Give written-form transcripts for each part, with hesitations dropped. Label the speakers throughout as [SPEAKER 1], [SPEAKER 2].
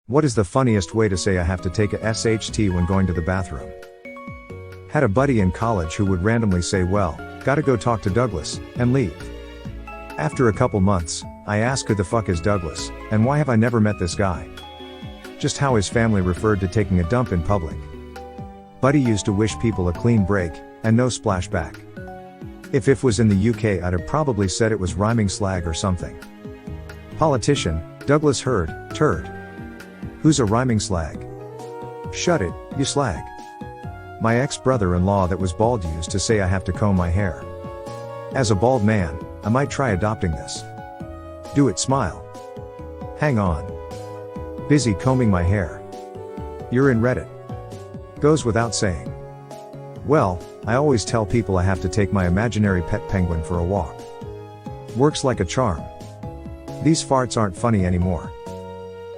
[SPEAKER 1] What is the funniest way to say I have to take a SHT when going to the bathroom? Had a buddy in college who would randomly say, well, gotta go talk to Douglas, and leave. After a couple months, I asked who the fuck is Douglas, and why have I never met this guy? Just how his family referred to taking a dump in public. Buddy used to wish people a clean break, and no splashback. If it was in the UK, I'd have probably said it was rhyming slag or something. Politician, Douglas Hurd, turd. Who's a rhyming slag? Shut it, you slag. My ex-brother-in-law that was bald used to say I have to comb my hair. As a bald man, I might try adopting this. Do it, smile. Hang on. Busy combing my hair. You're in Reddit. Goes without saying. Well, I always tell people I have to take my imaginary pet penguin for a walk. Works like a charm. These farts aren't funny anymore.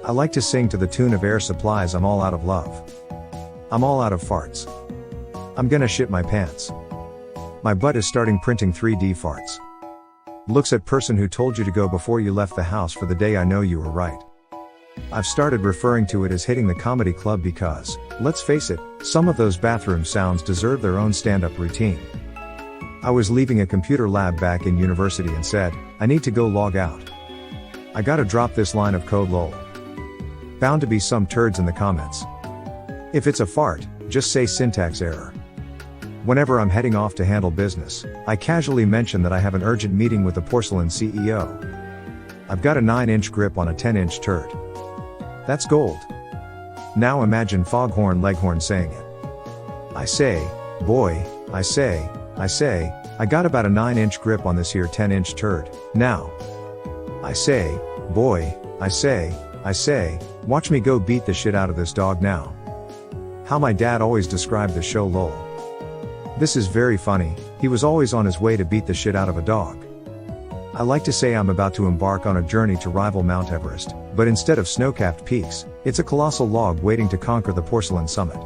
[SPEAKER 1] I like to sing to the tune of Air Supply's I'm All Out of Love. I'm all out of farts. I'm gonna shit my pants. My butt is starting printing 3D farts. Looks at person who told you to go before you left the house for the day. I know you were right. I've started referring to it as hitting the comedy club because, let's face it, some of those bathroom sounds deserve their own stand-up routine. I was leaving a computer lab back in university and said, I need to go log out. I gotta drop this line of code lol. Bound to be some turds in the comments. If it's a fart, just say syntax error. Whenever I'm heading off to handle business, I casually mention that I have an urgent meeting with the porcelain CEO. I've got a 9-inch grip on a 10-inch turd. That's gold. Now imagine Foghorn Leghorn saying it. I say, boy, I say, I got about a 9-inch grip on this here 10-inch turd, now. I say, boy, I say, watch me go beat the shit out of this dog now. How my dad always described the show lol. This is very funny, he was always on his way to beat the shit out of a dog. I like to say I'm about to embark on a journey to rival Mount Everest, but instead of snow-capped peaks, it's a colossal log waiting to conquer the porcelain summit.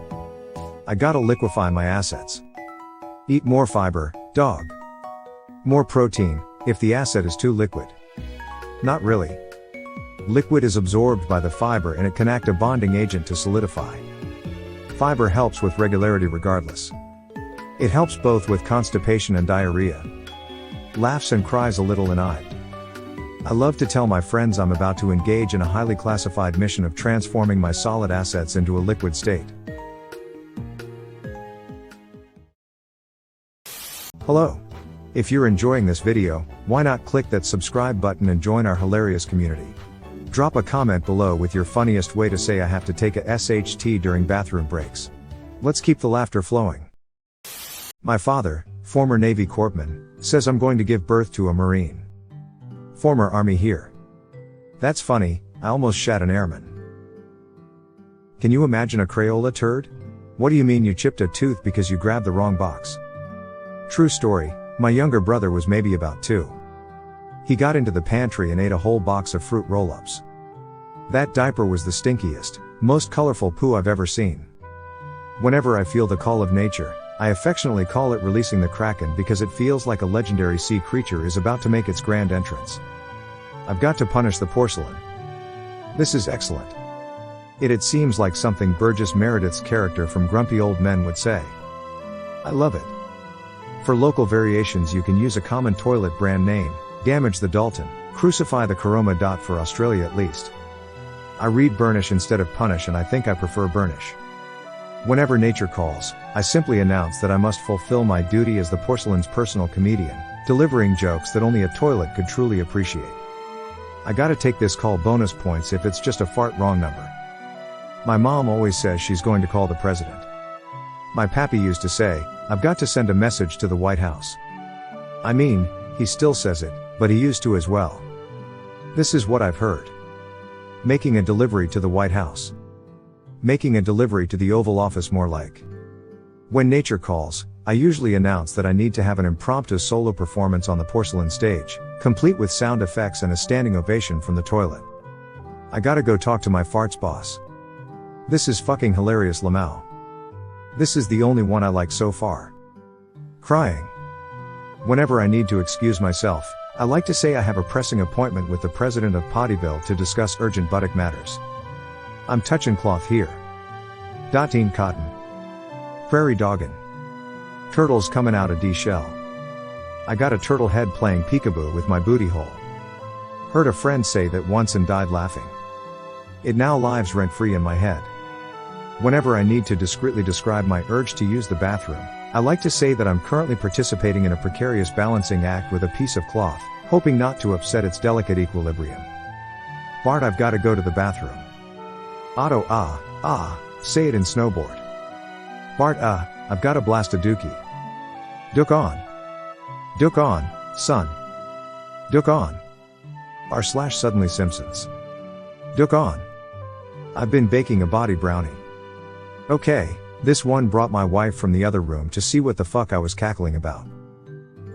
[SPEAKER 1] I gotta liquefy my assets. Eat more fiber, dog. More protein, if the asset is too liquid. Not really. Liquid is absorbed by the fiber and it can act a bonding agent to solidify. Fiber helps with regularity regardless. It helps both with constipation and diarrhea. Laughs and cries a little and I love to tell my friends I'm about to engage in a highly classified mission of transforming my solid assets into a liquid state. Hello. If you're enjoying this video, why not click that subscribe button and join our hilarious community? Drop a comment below with your funniest way to say I have to take a SHT during bathroom breaks. Let's keep the laughter flowing. My father, former Navy corpsman, says I'm going to give birth to a Marine. Former Army here. That's funny, I almost shat an airman. Can you imagine a Crayola turd? What do you mean you chipped a tooth because you grabbed the wrong box? True story, my younger brother was maybe about 2. He got into the pantry and ate a whole box of fruit roll-ups. That diaper was the stinkiest, most colorful poo I've ever seen. Whenever I feel the call of nature, I affectionately call it releasing the Kraken because it feels like a legendary sea creature is about to make its grand entrance. I've got to punish the porcelain. This is excellent. It seems like something Burgess Meredith's character from Grumpy Old Men would say. I love it. For local variations you can use a common toilet brand name, Damage the Dalton, Crucify the Karoma. For Australia at least. I read burnish instead of punish and I think I prefer burnish. Whenever nature calls, I simply announce that I must fulfill my duty as the porcelain's personal comedian, delivering jokes that only a toilet could truly appreciate. I gotta take this call bonus points if it's just a fart wrong number. My mom always says she's going to call the president. My pappy used to say, I've got to send a message to the White House. I mean, he still says it, but he used to as well. This is what I've heard. Making a delivery to the White House. Making a delivery to the Oval Office more like. When nature calls, I usually announce that I need to have an impromptu solo performance on the porcelain stage, complete with sound effects and a standing ovation from the toilet. I gotta go talk to my farts boss. This is fucking hilarious Lamau. This is the only one I like so far. Crying. Whenever I need to excuse myself, I like to say I have a pressing appointment with the president of Pottyville to discuss urgent buttock matters. I'm touching cloth here. Dotteen cotton. Prairie doggin. Turtles coming out of D-shell. I got a turtle head playing peekaboo with my booty hole. Heard a friend say that once and died laughing. It now lives rent-free in my head. Whenever I need to discreetly describe my urge to use the bathroom, I like to say that I'm currently participating in a precarious balancing act with a piece of cloth, hoping not to upset its delicate equilibrium. Bart, I've got to go to the bathroom. Otto, say it in snowboard. Bart, I've got to blast a dookie. Dook on. Dook on, son. Dook on. R/suddenly Simpsons. Dook on. I've been baking a body brownie. Okay, this one brought my wife from the other room to see what the fuck I was cackling about.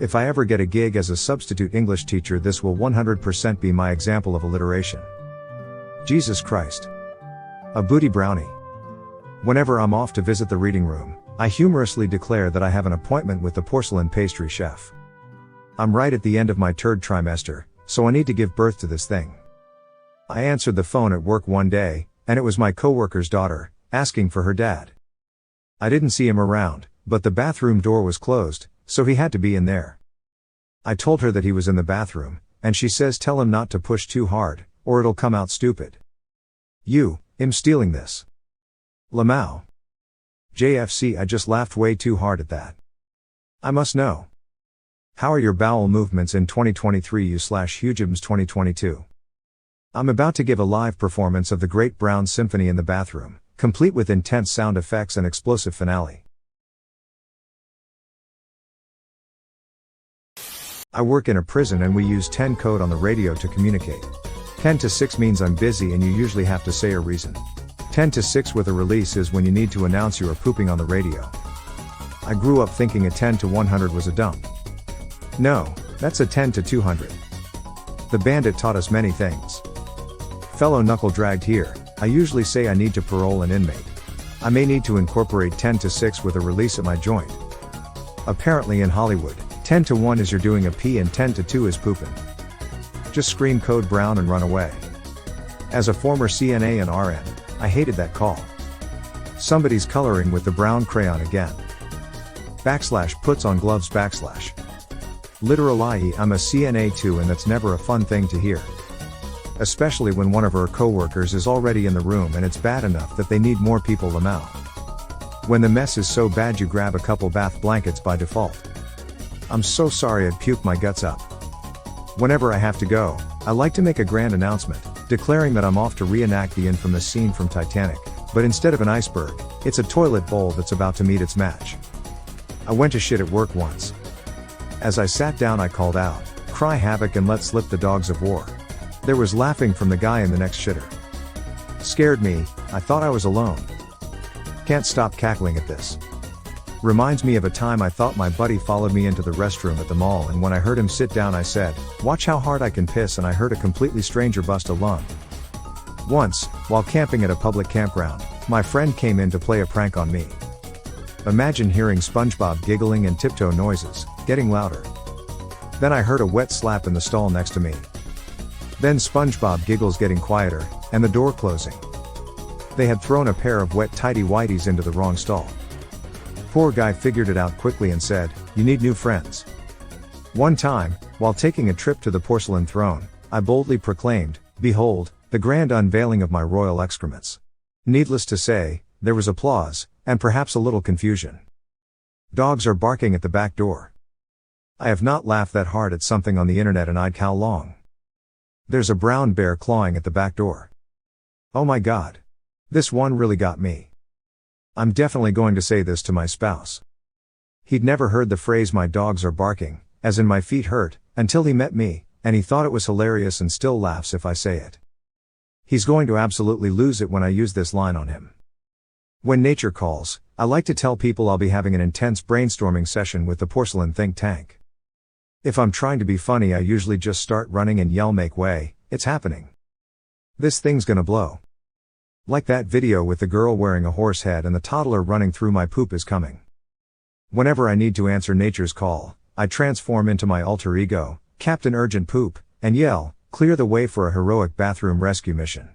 [SPEAKER 1] If I ever get a gig as a substitute English teacher, this will 100% be my example of alliteration. Jesus Christ. A booty brownie. Whenever I'm off to visit the reading room, I humorously declare that I have an appointment with the porcelain pastry chef. I'm right at the end of my third trimester, so I need to give birth to this thing. I answered the phone at work one day, and it was my coworker's daughter, asking for her dad. I didn't see him around, but the bathroom door was closed, so he had to be in there. I told her that he was in the bathroom, and she says tell him not to push too hard, or it'll come out stupid. I'm stealing this. Lamau. JFC, I just laughed way too hard at that. I must know. How are your bowel movements in 2023 u/Hugims 2022? I'm about to give a live performance of the Great Brown Symphony in the bathroom, complete with intense sound effects and explosive finale. I work in a prison and we use 10 code on the radio to communicate. 10 to 6 means I'm busy and you usually have to say a reason. 10 to 6 with a release is when you need to announce you are pooping on the radio. I grew up thinking a 10 to 100 was a dump. No, that's a 10 to 200. The bandit taught us many things. Fellow knuckle dragged here, I usually say I need to parole an inmate. I may need to incorporate 10 to 6 with a release at my joint. Apparently in Hollywood, 10 to 1 is you're doing a pee and 10 to 2 is pooping. Just scream code brown and run away. As a former CNA and RN, I hated that call. Somebody's coloring with the brown crayon again. Puts on gloves /. Literally, I'm a CNA too, and that's never a fun thing to hear. Especially when one of her coworkers is already in the room and it's bad enough that they need more people Lamau. When the mess is so bad you grab a couple bath blankets by default. I'm so sorry I'd puke my guts up. Whenever I have to go, I like to make a grand announcement, declaring that I'm off to reenact the infamous scene from Titanic, but instead of an iceberg, it's a toilet bowl that's about to meet its match. I went to shit at work once. As I sat down I called out, "Cry havoc and let slip the dogs of war." There was laughing from the guy in the next shitter. Scared me, I thought I was alone. Can't stop cackling at this. Reminds me of a time I thought my buddy followed me into the restroom at the mall, and when I heard him sit down I said, "Watch how hard I can piss," and I heard a completely stranger bust a lung. Once, while camping at a public campground, my friend came in to play a prank on me. Imagine hearing SpongeBob giggling and tiptoe noises, getting louder. Then I heard a wet slap in the stall next to me. Then SpongeBob giggles getting quieter, and the door closing. They had thrown a pair of wet tighty whities into the wrong stall. Poor guy figured it out quickly and said, "You need new friends." One time, while taking a trip to the porcelain throne, I boldly proclaimed, "Behold, the grand unveiling of my royal excrements." Needless to say, there was applause, and perhaps a little confusion. Dogs are barking at the back door. I have not laughed that hard at something on the internet in I'd how long. There's a brown bear clawing at the back door. Oh my god. This one really got me. I'm definitely going to say this to my spouse. He'd never heard the phrase "my dogs are barking," as in my feet hurt, until he met me, and he thought it was hilarious and still laughs if I say it. He's going to absolutely lose it when I use this line on him. When nature calls, I like to tell people I'll be having an intense brainstorming session with the porcelain think tank. If I'm trying to be funny, I usually just start running and yell, "Make way, it's happening. This thing's gonna blow." Like that video with the girl wearing a horse head and the toddler running through "My poop is coming." Whenever I need to answer nature's call, I transform into my alter ego, Captain Urgent Poop, and yell, "Clear the way for a heroic bathroom rescue mission."